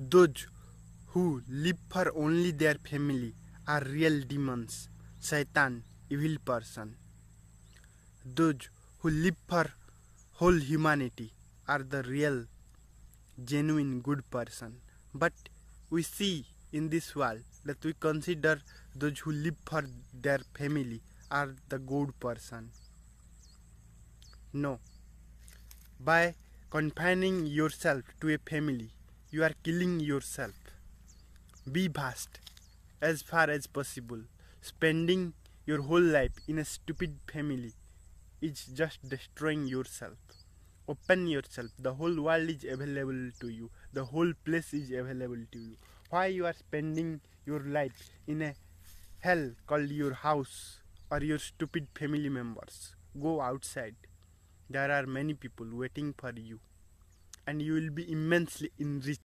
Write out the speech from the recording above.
Those who live for only their family are real demons, Shaitan, evil person. Those who live for whole humanity are the real, genuine good person. But we see in this world that we consider those who live for their family are the good person. No. By confining yourself to a family, you are killing yourself. Be vast as far as possible. Spending your whole life in a stupid family is just destroying yourself. Open yourself. The whole world is available to you. The whole place is available to you. Why you are spending your life in a hell called your house or your stupid family members? Go outside. There are many people waiting for you, and you will be immensely enriched.